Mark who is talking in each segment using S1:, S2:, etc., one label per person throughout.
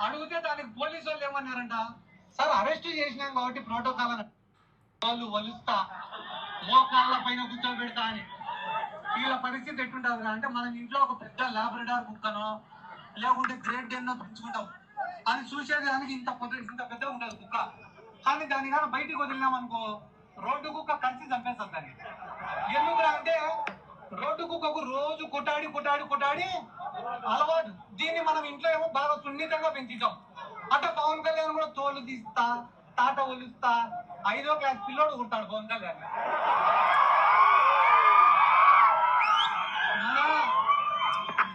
S1: అడిగితే దానికి పోలీసు వాళ్ళు ఏమన్నారంట, సార్ అరెస్ట్ చేసినాం కాబట్టి ప్రోటోకాల్ అని వాళ్ళు వలుస్తా మోకాళ్ళ పైన కూర్చోబెడతా అని. వీళ్ళ పరిస్థితి ఎట్టుంటుంది అంటే, మనం ఇంట్లో ఒక పెద్ద లాబ్రడార్ కుక్కనో లేకుంటే గ్రేట్ డెన్నో పెంచుకుంటాం, అది చూసేదానికి ఇంత పెద్ద ఉండదు కుక్క. కానీ దాన్ని కానీ బయటికి వదిలినాం అనుకో, రోడ్డు కుక్క కలిసి చంపేస్తుంది దాన్ని. ఎందుకు అంటే రోడ్డు కుక్కకు రోజు కొట్టాడి అలవాటు. దీన్ని మనం ఇంట్లో ఏమో బాగా సున్నితంగా పెంచుతాం. అంటే పవన్ కళ్యాణ్ కూడా తోలు తీస్తా, తాట ఒలుస్తా, 5వ క్లాస్ పిల్లోడు కుట్టాడు పవన్ కళ్యాణ్.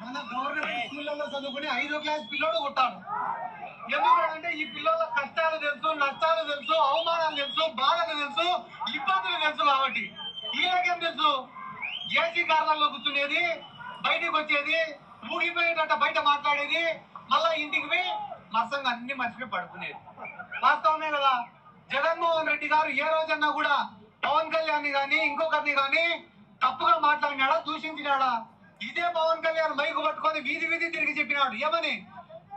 S1: మన గవర్నమెంట్ స్కూళ్ళలో చదువుకుని 5వ క్లాస్ పిల్లోడు కుట్టాడు. ఎందుకంటే ఈ పిల్లల కష్టాలు తెలుసు, నష్టాలు తెలుసు, అవమానాలు తెలుసు, బాధలు తెలుసు, ఇబ్బందులు తెలుసు. కాబట్టి వీళ్ళకేం తెలుసు? ఏసీ కార్లలో కూర్చునేది, బయటికి వచ్చేది, ఊగిపోయేటట్ట బయట మాట్లాడేది, మళ్ళా ఇంటికి పోయి మత్సంగా అన్ని మర్చిపోయి పడుకునేది. వాస్తవమే కదా? జగన్మోహన్ రెడ్డి గారు ఏ రోజన్నా కూడా పవన్ కళ్యాణ్ గాని ఇంకొకరిని గాని తప్పుగా మాట్లాడినాడా, దూషించినాడా? ఇదే పవన్ కళ్యాణ్ మైకు పట్టుకొని వీధి తిరిగి చెప్పినాడు. ఏమని?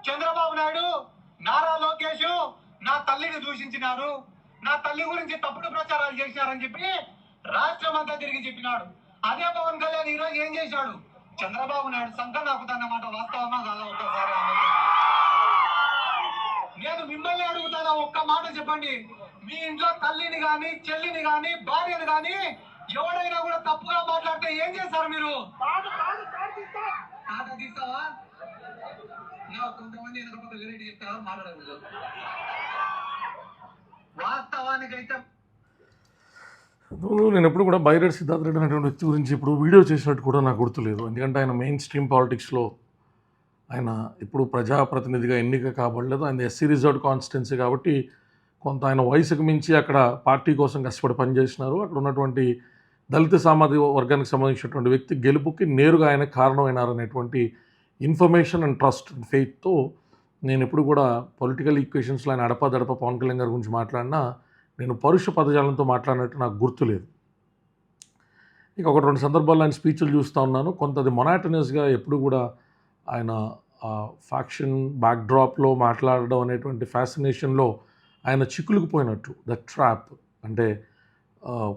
S1: చంద్రబాబు నాయుడు, నారా లోకేష్ నా తల్లిని దూషించినారు, నా తల్లి గురించి తప్పుడు ప్రచారాలు చేశారని చెప్పి రాష్ట్రం అంతా తిరిగి చెప్పినాడు. అదే పవన్ కళ్యాణ్ ఈ రోజు ఏం చేశాడు? చంద్రబాబు నాయుడు సంఘ నాకుతానమాట. వాస్తవమా కాదా? ఒక్కసారి నేను మిమ్మల్ని అడుగుతానా, ఒక్క మాట చెప్పండి. మీ ఇంట్లో తల్లిని గాని, చెల్లిని గాని, భార్యని గాని ఎవడైనా కూడా తప్పుగా మాట్లాడితే ఏం చేస్తారు మీరు? తాట తీస్తావా? కొంతమంది వెనకపోతే వెరైటీ చెప్తారా, మాట్లాడకూడదు. వాస్తవానికైతే
S2: నేను ఎప్పుడు కూడా బైరెడ్డి సిద్ధార్థ రెడ్డి అనేటువంటి వ్యక్తి గురించి ఇప్పుడు వీడియో చేసినట్టు కూడా నాకు గుర్తులేదు. ఎందుకంటే ఆయన మెయిన్ స్ట్రీమ్ పాలిటిక్స్లో ఆయన ఇప్పుడు ప్రజాప్రతినిధిగా ఎన్నిక కాబడలేదు. ఆయన ఎస్సీ రిజర్వ్డ్ కాన్స్టిట్యున్సీ కాబట్టి కొంత ఆయన వయసుకు మించి అక్కడ పార్టీ కోసం కష్టపడి పనిచేసినారు. అక్కడ ఉన్నటువంటి దళిత సామాజిక వర్గానికి సంబంధించినటువంటి వ్యక్తి గెలుపుకి నేరుగా ఆయన కారణమైనారనేటువంటి ఇన్ఫర్మేషన్ అండ్ ట్రస్ట్ అండ్ ఫెయిత్తో నేను ఎప్పుడు కూడా పొలిటికల్ ఈక్వేషన్స్లో ఆయన అడపదడప పవన్ కళ్యాణ్ గారి గురించి మాట్లాడినా నేను పరుష పదజాలంతో మాట్లాడినట్టు నాకు గుర్తులేదు. ఇక 1-2 సందర్భాల్లో ఆయన స్పీచ్లు చూస్తూ ఉన్నాను. కొంత అది మొనాటనస్గా ఎప్పుడు కూడా ఆయన ఫ్యాక్షన్ బ్యాక్డ్రాప్లో మాట్లాడడం అనేటువంటి ఫ్యాసినేషన్లో ఆయన చిక్కులుకుపోయినట్టు. ద ట్రాప్ అంటే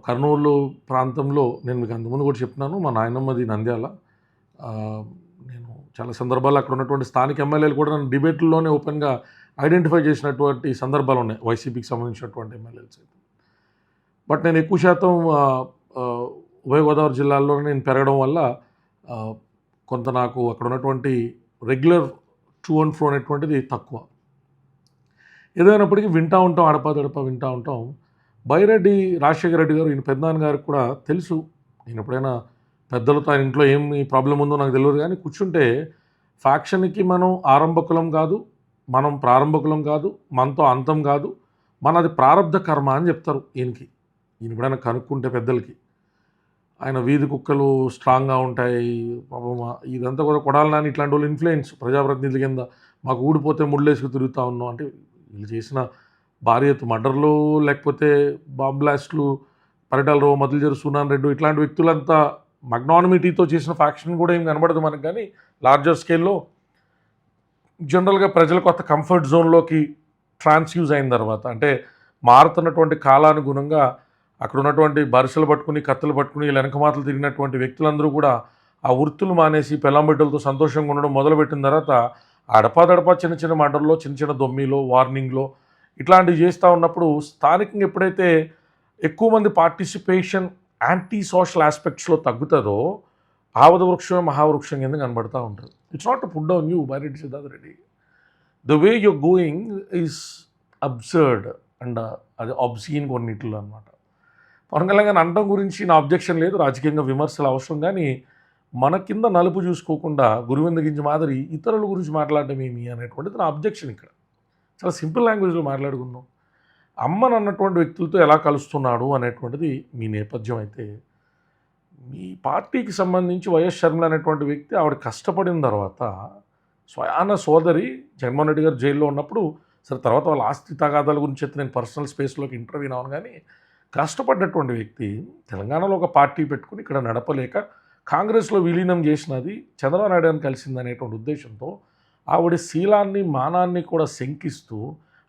S2: కర్నూలు ప్రాంతంలో నేను మీకు అంతకుముందు కూడా చెప్తున్నాను, మా నాయనమ్మది నంద్యాల. నేను చాలా సందర్భాల్లో అక్కడ ఉన్నటువంటి స్థానిక ఎమ్మెల్యేలు కూడా నన్ను డిబేట్లోనే ఓపెన్గా ఐడెంటిఫై చేసినటువంటి సందర్భాలు ఉన్నాయి, వైసీపీకి సంబంధించినటువంటి ఎమ్మెల్యేలు సైతం. బట్ నేను ఎక్కువ శాతం ఉభయ గోదావరి జిల్లాల్లోనే నేను పెరగడం వల్ల కొంత నాకు అక్కడ ఉన్నటువంటి రెగ్యులర్ టు అండ్ ఫ్రో అనేటువంటిది తక్కువ. ఏదైనప్పటికీ వింటూ ఉంటాం, అడపదడప వింటూ ఉంటాం. బైరెడ్డి రాజశేఖర రెడ్డి గారు, ఈయన పెద్దనాన్న గారికి కూడా తెలుసు. నేను ఎప్పుడైనా పెద్దలతో ఆయన ఇంట్లో ఏమి ప్రాబ్లం ఉందో నాకు తెలియదు, కానీ కూర్చుంటే ఫ్యాక్షన్కి మనం ఆరంభకులం కాదు, మనం ప్రారంభకులం కాదు, మనతో అంతం కాదు, మనది ప్రారంధ కర్మ అని చెప్తారు ఈయనకి. ఈయన ఎప్పుడైనా కనుక్కుంటే పెద్దలకి ఆయన వీధి కుక్కలు స్ట్రాంగ్గా ఉంటాయి పాపం, ఇదంతా కూడా కొడాలి నాని ఇట్లాంటి వాళ్ళు ఇన్ఫ్లుయెన్స్ ప్రజాప్రతినిధుల కింద మాకు ఊడిపోతే ముళ్ళేసుకు తిరుగుతూ ఉన్నాం అంటే, వీళ్ళు చేసిన భార్యతో మర్డర్లు లేకపోతే బాంబ్ బ్లాస్ట్లు, పరిటాలరావు, మదిలిజరు, సునాన్ రెడ్డి ఇట్లాంటి వ్యక్తులంతా మగ్నానిమిటీతో చేసిన ఫ్యాక్షన్ కూడా ఏం కనబడదు మనకు. కానీ లార్జర్ స్కేల్లో జనరల్గా ప్రజలు కొత్త కంఫర్ట్ జోన్లోకి ట్రాన్స్యూజ్ అయిన తర్వాత, అంటే మారుతున్నటువంటి కాలానుగుణంగా అక్కడ ఉన్నటువంటి బరిసెలు పట్టుకుని కత్తులు పట్టుకుని వెనక మాటలు తిరిగినటువంటి వ్యక్తులందరూ కూడా ఆ వృత్తులు మానేసి పెళ్ళంబిడ్డలతో సంతోషంగా ఉండడం మొదలుపెట్టిన తర్వాత అడపాదడపా చిన్న చిన్న మర్డర్లో, చిన్న చిన్న దొమ్మిలో, వార్నింగ్లో ఇట్లాంటివి చేస్తూ ఉన్నప్పుడు స్థానికంగా ఎప్పుడైతే ఎక్కువ మంది పార్టిసిపేషన్ యాంటీ సోషల్ ఆస్పెక్ట్స్లో తగ్గుతుందో ఆవద వృక్షమే మహావృక్షం కింద కనబడుతూ ఉంటుంది. It's not to put down you Byreddy Siddhartha Reddy. The way you're going is absurd and అది అబ్సీన్ కొన్నిట్లో అనమాట. పవన్ కళ్యాణ్ అనడం గురించి నా అబ్జెక్షన్ లేదు, రాజకీయంగా విమర్శలు అవసరం. కానీ మన కింద నలుపు చూసుకోకుండా గురువిందగించి మాదిరి ఇతరుల గురించి మాట్లాడడం ఏమి అనేటువంటిది నా అబ్జెక్షన్. ఇక్కడ చాలా సింపుల్ లాంగ్వేజ్లో మాట్లాడుకుందాం. అమ్మను అన్నటువంటి వ్యక్తులతో ఎలా కలుస్తున్నాడు అనేటువంటిది మీ నేపథ్యం అయితే, మీ పార్టీకి సంబంధించి వైఎస్ షర్మిల అనేటువంటి వ్యక్తి ఆవిడ కష్టపడిన తర్వాత స్వయాన సోదరి జగన్మోహన్ రెడ్డి గారు జైల్లో ఉన్నప్పుడు, సరే తర్వాత వాళ్ళ ఆస్తి తగాదాల గురించి అయితే నేను పర్సనల్ స్పేస్లోకి ఇంటర్వ్యూ అవ్వను, కానీ కష్టపడ్డటువంటి వ్యక్తి తెలంగాణలో ఒక పార్టీ పెట్టుకుని ఇక్కడ నడపలేక కాంగ్రెస్లో విలీనం చేసినది చంద్రబాబు నాయుడు అని కలిసిందనేటువంటి ఉద్దేశంతో ఆవిడ శీలాన్ని మానాన్ని కూడా శంకిస్తూ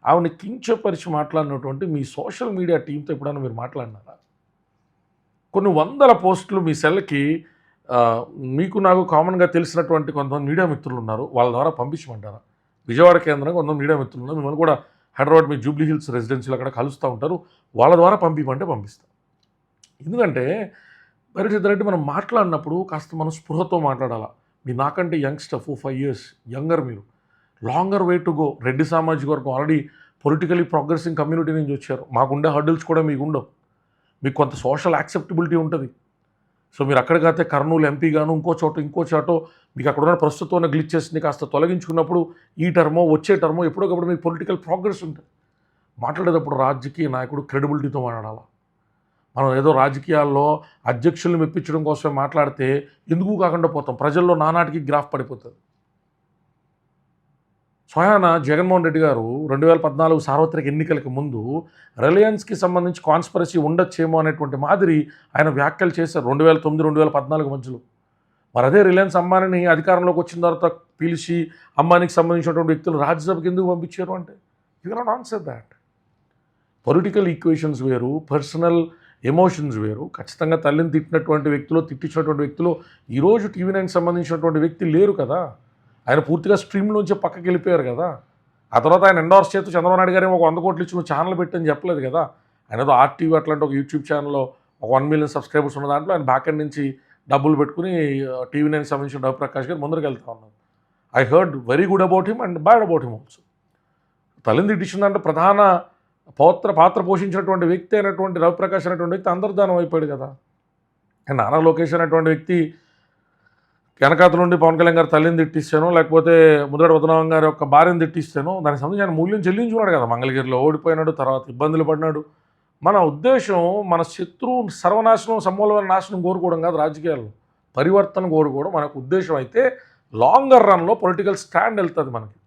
S2: ఆవిడని కించపరిచి మాట్లాడినటువంటి మీ సోషల్ మీడియా టీంతో ఎప్పుడైనా మీరు మాట్లాడినారా? కొన్ని వందల పోస్టులు మీ సెల్కి మీకు నాకు కామన్గా తెలిసినటువంటి కొంతమంది మీడియా మిత్రులు ఉన్నారు, వాళ్ళ ద్వారా పంపించమంటారా? విజయవాడ కేంద్రంగా కొంతమంది మీడియా మిత్రులు ఉన్నారు, మిమ్మల్ని కూడా హైదరాబాద్ మీ జూబ్లీ హిల్స్ రెసిడెన్సీలో అక్కడ కలుస్తూ ఉంటారు, వాళ్ళ ద్వారా పంపించమంటే పంపిస్తాం. ఎందుకంటే బైరెడ్డి మనం మాట్లాడినప్పుడు కాస్త మనం స్పృహతో మాట్లాడాలా. మీరు నాకంటే యంగ్స్టర్ 4-5 years యంగర్, మీరు longer way to go. Reddy సామాజిక వర్గం ఆల్రెడీ పొలిటికలీ ప్రోగ్రెసింగ్ కమ్యూనిటీ నుంచి వచ్చారు. మాకుండే హర్డిల్స్ కూడా మీకు ఉండవు. మీకు కొంత సోషల్ యాక్సెప్టబిలిటీ ఉంటుంది. సో మీరు అక్కడికైతే కర్నూలు ఎంపీ గాను ఇంకో చోటో మీకు అక్కడ ఉన్న ప్రస్తుతం ఉన్న గ్లిచెస్ని కాస్త తొలగించుకున్నప్పుడు ఈ టర్మో వచ్చే టర్మో ఎప్పుడోకప్పుడు మీకు పొలిటికల్ ప్రోగ్రెస్ ఉంటుంది. మాట్లాడేటప్పుడు రాజకీయ నాయకుడు క్రెడిబిలిటీతో మాట్లాడాలి. మనం ఏదో రాజకీయాల్లో అధ్యక్షుల్ని మెప్పించడం కోసమే మాట్లాడితే ఎందుకు కాకుండా పోతాం, ప్రజల్లో నానాటికి గ్రాఫ్ పడిపోతుంది. స్వయాన జగన్మోహన్ రెడ్డి గారు 2014 సార్వత్రిక ఎన్నికలకు ముందు రిలయన్స్కి సంబంధించి కాన్స్పిరసీ ఉండొచ్చేమో అనేటువంటి మాదిరి ఆయన వ్యాఖ్యలు చేశారు 2009-2014 మధ్యలో. మరి అదే రిలయన్స్ అంబానీని అధికారంలోకి వచ్చిన తర్వాత పిలిచి అంబానీకి సంబంధించినటువంటి వ్యక్తులు రాజ్యసభకి ఎందుకు పంపించారు అంటే you cannot answer that. Political equations వేరు, పర్సనల్ ఎమోషన్స్ వేరు. ఖచ్చితంగా తల్లిని తిట్టినటువంటి వ్యక్తులు, తిట్టించినటువంటి వ్యక్తులు ఈరోజు టీవీ9కి సంబంధించినటువంటి వ్యక్తి లేరు కదా. ఆయన పూర్తిగా స్ట్రీమ్లోంచి పక్కకి వెళ్ళిపోయారు కదా. ఆ తర్వాత ఆయన ఎండోర్స్ చేస్తూ చంద్రబాబు నాయుడు గారు ఒక 100 కోట్లు ఇచ్చి నువ్వు ఛానల్ పెట్టని చెప్పలేదు కదా. ఆయన ఏదో ఆర్టీవీ అట్లాంటి ఒక యూట్యూబ్ ఛానల్లో ఒక 1 million సబ్స్క్రైబర్స్ ఉన్న దాంట్లో ఆయన బ్యాక్ ఎండ్ నుంచి డబ్బులు పెట్టుకుని టీవీ9కి సంబంధించిన రవిప్రకాష్ గారు ముందరికి వెళ్తా ఉన్నారు. I heard very good about him and bad about him also. తల్లిని తిట్టించిందంటే ప్రధాన పాత్ర పోషించినటువంటి వ్యక్తి అయినటువంటి రవిప్రకాష్ అనేటువంటి వ్యక్తి అంతర్ధానం అయిపోయాడు కదా. అండ్ నారా లోకేష్ అనేటువంటి వ్యక్తి వెనకాత నుండి పవన్ కళ్యాణ్ గారు తల్లిని తిట్టిస్తాను, లేకపోతే ముద్రగడ పద్మనాభం గారి యొక్క భార్యను తిట్టిస్తాను, దానికి సంబంధించి ఆయన మూల్యం చెల్లించుకున్నాడు కదా. మంగళగిరిలో ఓడిపోయినాడు, తర్వాత ఇబ్బందులు పడినాడు. మన ఉద్దేశం మన శత్రువు సర్వనాశనం, సమూలమైన నాశనం కోరుకోవడం కాదు, రాజకీయాల్లో పరివర్తన కోరుకోవడం మనకు ఉద్దేశం అయితే లాంగర్ రన్లో పొలిటికల్ స్టాండ్ వెళ్తుంది. మనకి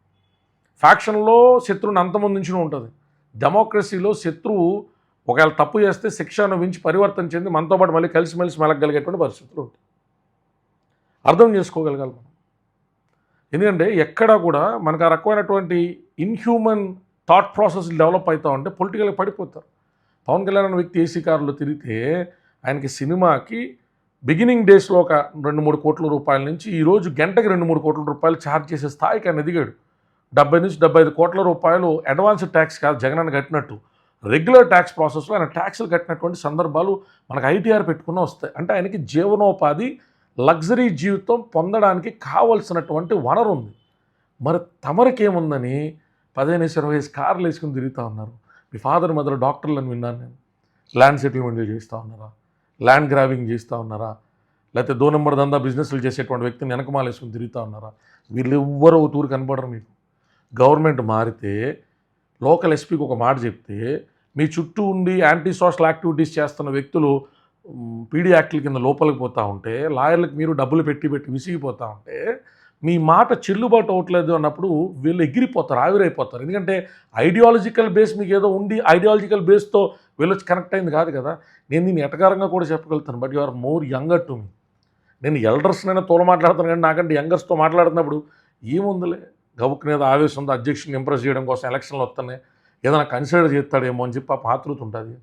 S2: ఫ్యాక్షన్లో శత్రువుని అంతమొందించడం ఉంటుంది. డెమోక్రసీలో శత్రువు ఒకవేళ తప్పు చేస్తే శిక్ష అనుభవించి పరివర్తన చెంది మనతో పాటు మళ్ళీ కలిసిమెలిసి మెలగలిగేటువంటి పరిస్థితులు ఉంటాయి. అర్థం చేసుకోగలగాలి మనం. ఎందుకంటే ఎక్కడా కూడా మనకు ఆ రకమైనటువంటి ఇన్హ్యూమన్ థాట్ ప్రాసెస్ డెవలప్ అవుతూ ఉంటే పొలిటికల్గా పడిపోతారు. పవన్ కళ్యాణ్ అనే వ్యక్తి ఏసీ కారులో తిరిగితే ఆయనకి సినిమాకి బిగినింగ్ డేస్లో ఒక 2-3 కోట్ల రూపాయల నుంచి ఈరోజు గంటకి 2-3 కోట్ల రూపాయలు ఛార్జ్ చేసే స్థాయికి ఆయన ఎదిగాడు. 70-75 కోట్ల రూపాయలు అడ్వాన్స్డ్ ట్యాక్స్ కాదు జగన్ అని కట్టినట్టు, రెగ్యులర్ ట్యాక్స్ ప్రాసెస్లో ఆయన ట్యాక్స్లు కట్టినటువంటి సందర్భాలు మనకు ఐటీఆర్ పెట్టుకున్న వస్తాయి. అంటే ఆయనకి జీవనోపాధి, లగ్జరీ జీవితం పొందడానికి కావలసినటువంటి వనరు ఉంది. మరి తమరికేముందని 15-20 కార్లు వేసుకుని తిరుగుతూ ఉన్నారు. మీ ఫాదర్ మదర్ డాక్టర్లు అని విన్నాను నేను. ల్యాండ్ సెటిల్మెంట్లు చేస్తూ ఉన్నారా, ల్యాండ్ గ్రాబింగ్ చేస్తూ ఉన్నారా, లేకపోతే 2 నెంబర్ దందా బిజినెస్లు చేసేటువంటి వ్యక్తిని వెనకమాల వేసుకుని తిరుగుతూ ఉన్నారా? వీళ్ళు ఎవ్వరూ ఒక తూరు కనపడరు మీకు. గవర్నమెంట్ మారితే లోకల్ ఎస్పీకి ఒక మాట చెప్తే మీ చుట్టూ ఉండి యాంటీ సోషల్ యాక్టివిటీస్ చేస్తున్న వ్యక్తులు పీడీ యాక్ట్ల కింద లోపలికి పోతూ ఉంటే, లాయర్లకు మీరు డబ్బులు పెట్టి విసిగిపోతూ ఉంటే, మీ మాట చెల్లుబాటు అవ్వట్లేదు అన్నప్పుడు వీళ్ళు ఎగిరిపోతారు, ఆవిరైపోతారు. ఎందుకంటే ఐడియాలజికల్ బేస్ మీకు ఏదో ఉండి ఐడియాలజికల్ బేస్తో వీళ్ళు కనెక్ట్ అయింది కాదు కదా. నేను దీన్ని ఎటకారంగా కూడా చెప్పగలుగుతాను, but you are more younger to me. నేను ఎల్డర్స్నైనా తోల మాట్లాడుతాను కానీ నాకంటే యంగర్స్తో మాట్లాడుతున్నప్పుడు ఏముందిలే గబుక్కుని ఏదో ఆవేశంతో అధ్యక్షుని ఇంప్రెస్ చేయడం కోసం ఎలక్షన్లు వస్తున్నాయి, ఏదైనా కన్సిడర్ చేస్తాడేమో అని చెప్పి ఆతృత ఉంటుంది.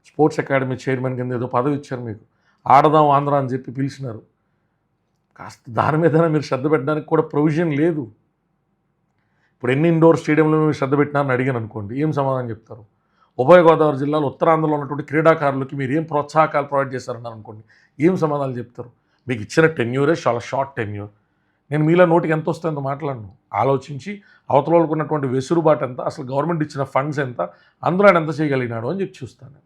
S2: స్పోర్ట్స్ అకాడమీ చైర్మన్ కింద ఏదో పదవి ఇచ్చారు మీకు, ఆడదాం ఆంధ్ర అని చెప్పి పిలిచినారు. కాస్త దాని మీద మీరు శ్రద్ధ పెట్టడానికి కూడా ప్రొవిజన్ లేదు. ఇప్పుడు ఎన్ని ఇండోర్ స్టేడియంలో మీరు శ్రద్ధ పెట్టినారని అడిగాను అనుకోండి, ఏం సమాధానం చెప్తారు? ఉభయ గోదావరి జిల్లాలో ఉత్తరాంధ్రలో ఉన్నటువంటి క్రీడాకారులకి మీరు ఏం ప్రోత్సాహకాలు ప్రొవైడ్ చేస్తారన్నారు అనుకోండి, ఏం సమాధానాలు చెప్తారు? మీకు ఇచ్చిన టెన్యూరే చాలా షార్ట్ టెన్యూర్. నేను మీలో నోటికి ఎంత వస్తే అంత మాట్లాడను. ఆలోచించి అవతల వాళ్ళకు ఉన్నటువంటి వెసులుబాటు ఎంత, అసలు గవర్నమెంట్ ఇచ్చిన ఫండ్స్ ఎంత, అందులో ఆయన ఎంత చేయగలిగినాడు అని చెప్పి చూస్తాను.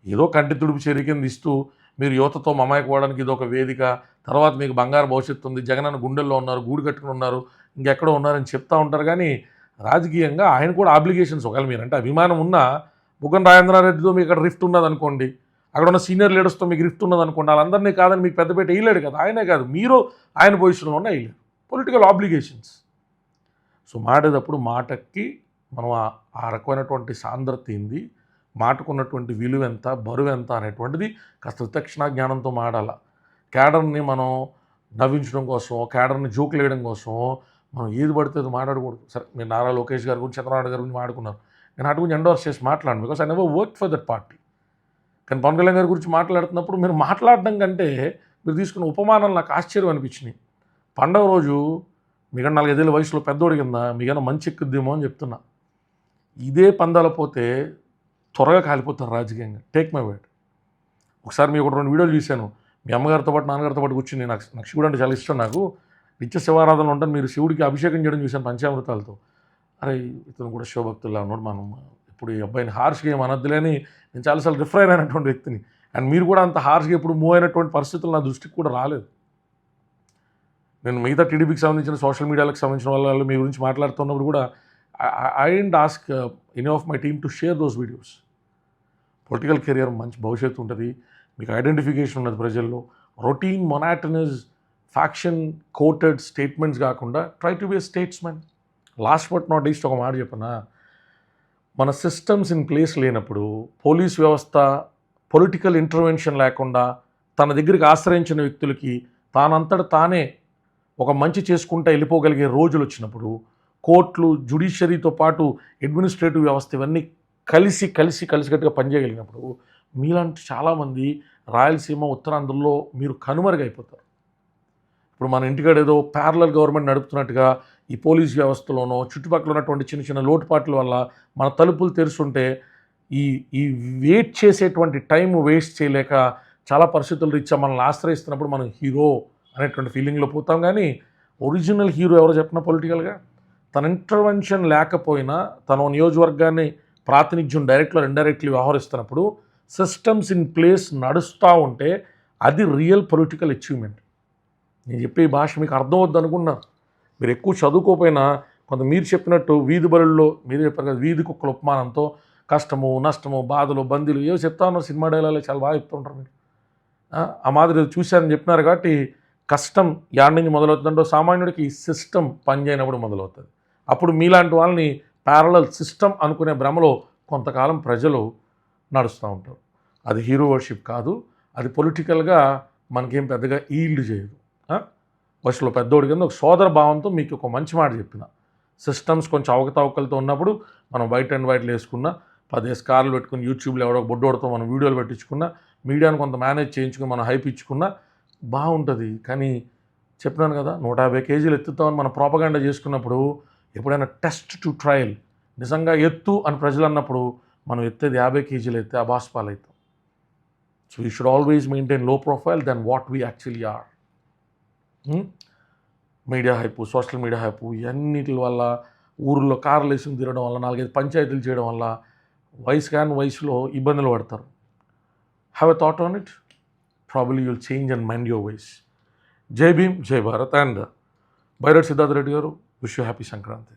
S2: ఏదో కంటి తుడుపు చర్య కింద ఇస్తూ మీరు యువతతో మమాయకపోవడానికి ఇది ఒక వేదిక, తర్వాత మీకు బంగారు భవిష్యత్తు ఉంది, జగనన్న గుండెల్లో ఉన్నారు, గూడు కట్టుకుని ఉన్నారు, ఇంకెక్కడో ఉన్నారని చెప్తూ ఉంటారు. కానీ రాజకీయంగా ఆయన కూడా ఆబ్లిగేషన్స్, ఒకవేళ మీరంటే అభిమానం ఉన్నా బుగ్గన రాజేంద్రారెడ్డితో మీకు ఇక్కడ రిఫ్ట్ ఉన్నదనుకోండి, అక్కడ ఉన్న సీనియర్ లీడర్స్తో మీకు రిఫ్ట్ ఉన్నదనుకోండి, వాళ్ళందరినీ కాదని మీకు పెద్దపేట వేయలేడు కదా, ఆయనే కాదు మీరు ఆయన పొజిషన్లో ఉన్న వేయలేరు. Political obligations. సో మాటేటప్పుడు మాటకి మనం ఆ రకమైనటువంటి సాంద్రత ఏంది, మాటకున్నటువంటి విలువ ఎంత, బరువు ఎంత అనేటువంటిది కాస్త విచక్షణ జ్ఞానంతో మాడాల. క్యాడర్ని మనం నవ్వించడం కోసం, క్యాడర్ని జోకులు వేయడం కోసం మనం ఏది పడితే అది మాట్లాడకూడదు. సరే మీరు నారా లోకేష్ గారి గురించి, చంద్రబాబు గారి గురించి మాట్లాడుకున్నారు. నేను అటు గురించి ఎండోర్స్ చేసి మాట్లాడను, because I never work for that party. కానీ పవన్ కళ్యాణ్ గారి గురించి మాట్లాడుతున్నప్పుడు మీరు మాట్లాడడం కంటే మీరు తీసుకున్న ఉపమానాలు నాకు ఆశ్చర్యం అనిపించినాయి. పండగ రోజు మీకన్నా 4-5 ఏళ్ళ వయసులో పెద్దోడి కింద మీకన్నా మంచి ఎక్కుద్దేమో అని చెప్తున్నా. ఇదే పందాల పోతే త్వరగా కాలిపోతారు రాజకీయంగా. Take my word. ఒకసారి మీకు 2 వీడియోలు చూశాను. మీ అమ్మగారితో పాటు నాన్నగారితో పాటు కూర్చుని, నాకు శివుడు అంటే చాలా ఇష్టం. నాకు నిత్య శివారాధనలు ఉంటాను. మీరు శివుడికి అభిషేకం చేయడం చూశాను పంచామృతాలతో. అరే ఇతను కూడా శివభక్తుల్లా ఉన్నాడు, మనం ఇప్పుడు ఈ అబ్బాయిని హార్ష్గా ఏం అనద్దులే అని నేను చాలాసార్లు రిఫరైన్ అయినటువంటి వ్యక్తిని. అండ్ మీరు కూడా అంత హార్ష్గా ఇప్పుడు మూవ్ అయినటువంటి పరిస్థితులు నా దృష్టికి కూడా రాలేదు. నేను మిగతా టీడీపీకి సంబంధించిన సోషల్ మీడియాలకు సంబంధించిన వాళ్ళు మీ గురించి మాట్లాడుతున్నప్పుడు కూడా I don't ask any of my team to share those videos. Political career మంచి భవిష్యత్తు ఉంటుంది, మీకు ఐడెంటిఫికేషన్ ఉన్నది ప్రజల్లో. Routine monotonous faction coated statements కాకుండా try to be a statesmen. Last but not least ఒక మాట చెప్పనా, మన సిస్టమ్స్ ఇన్ ప్లేస్ లేనప్పుడు, పోలీస్ వ్యవస్థ పొలిటికల్ ఇంటర్వెన్షన్ లేకుండా తన దగ్గరికి ఆశ్రయించిన వ్యక్తులకి తానంతట తానే ఒక మంచి చేసుకుంటూ వెళ్ళిపోగలిగే రోజులు వచ్చినప్పుడు, కోర్టులు, జ్యుడిషియరీతో పాటు అడ్మినిస్ట్రేటివ్ వ్యవస్థ ఇవన్నీ కలిసికట్టుగా పనిచేయగలిగినప్పుడు మీలాంటి చాలామంది రాయలసీమ, ఉత్తరాంధ్రలో మీరు కనుమరుగైపోతారు. ఇప్పుడు మన ఇంటికాడ ఏదో ప్యారలల్ గవర్నమెంట్ నడుపుతున్నట్టుగా ఈ పోలీస్ వ్యవస్థలోనో చుట్టుపక్కల ఉన్నటువంటి చిన్న చిన్న లోటుపాట్ల వల్ల మన తలుపులు తెరుస్తుంటే ఈ వెయిట్ చేసేటువంటి టైం వేస్ట్ చేయలేక చాలా పరిస్థితులు రీత్యా మనల్ని ఆశ్రయిస్తున్నప్పుడు మనం హీరో అనేటువంటి ఫీలింగ్లో పోతాం. కానీ ఒరిజినల్ హీరో ఎవరో చెప్పిన పొలిటికల్గా తన ఇంటర్వెన్షన్ లేకపోయినా తన నియోజకవర్గాన్ని ప్రాతినిధ్యం డైరెక్ట్లో ఇండైరెక్ట్లీ వ్యవహరిస్తున్నప్పుడు సిస్టమ్స్ ఇన్ ప్లేస్ నడుస్తూ ఉంటే అది రియల్ పొలిటికల్ అచీవ్మెంట్. నేను చెప్పే ఈ భాష మీకు అర్థం అవుద్ది అనుకున్నా. మీరు ఎక్కువ చదువుకోకపోయినా కొంత మీరు చెప్పినట్టు వీధి బరుల్లో మీరు చెప్పారు కదా, వీధి కుక్కల ఉపమానంతో కష్టము, నష్టము, బాధలు, బందీలు ఏవో చెప్తా ఉన్నారు. సినిమా డైలాగులు చాలా బాగా చెప్తుంటారు మీరు. ఆ మాదిరి చూశారని చెప్పినారు కాబట్టి కష్టం యాడ్ నుంచి మొదలవుతుందంటో సామాన్యుడికి ఈ సిస్టమ్ పనిచేయనప్పుడు మొదలవుతుంది. అప్పుడు మీలాంటి వాళ్ళని ప్యారలల్ సిస్టమ్ అనుకునే భ్రమలో కొంతకాలం ప్రజలు నడుస్తూ ఉంటారు. అది హీరో వర్షిప్ కాదు, అది పొలిటికల్గా మనకేం పెద్దగా ఈల్డ్ చేయదు. వయసులో పెద్దోడి కింద ఒక సోదర భావంతో మీకు ఒక మంచి మాట చెప్పిన. సిస్టమ్స్ కొంచెం అవకతవకలతో ఉన్నప్పుడు మనం వైట్ అండ్ వైట్లు వేసుకున్న 10 కార్లు పెట్టుకుని యూట్యూబ్లో ఎవడో బొడ్డోడితో మనం వీడియోలు పెట్టించుకున్న, మీడియాను కొంత మేనేజ్ చేయించుకుని మనం హైప్ ఇచ్చుకున్నా బాగుంటుంది. కానీ చెప్పినాను కదా, 150 కేజీలు ఎత్తుతామని మనం ప్రోపగాండా చేసుకున్నప్పుడు ఎప్పుడైనా టెస్ట్ టు ట్రయల్ నిజంగా ఎత్తు అని ప్రజలు అన్నప్పుడు మనం ఎత్తేది 50 కేజీలు ఎత్తే అబాస్పాలు అవుతాం. So you should always maintain low profile then what we actually are. Media hype, social media hype ఇవన్నిటి వల్ల, ఊరిలో కార్లు వేసుకుని తిరగడం వల్ల, 4-5 పంచాయతీలు చేయడం వల్ల వయసులో ఇబ్బందులు పడతారు. Have a thought on it, probably you'll change and mind your wise. జై భీమ్, జై భారత్. అండ్ బైరెడ్డి సిద్ధార్థ రెడ్డి గారు, విష్ యూ హ్యాపీ సంక్రాంతి.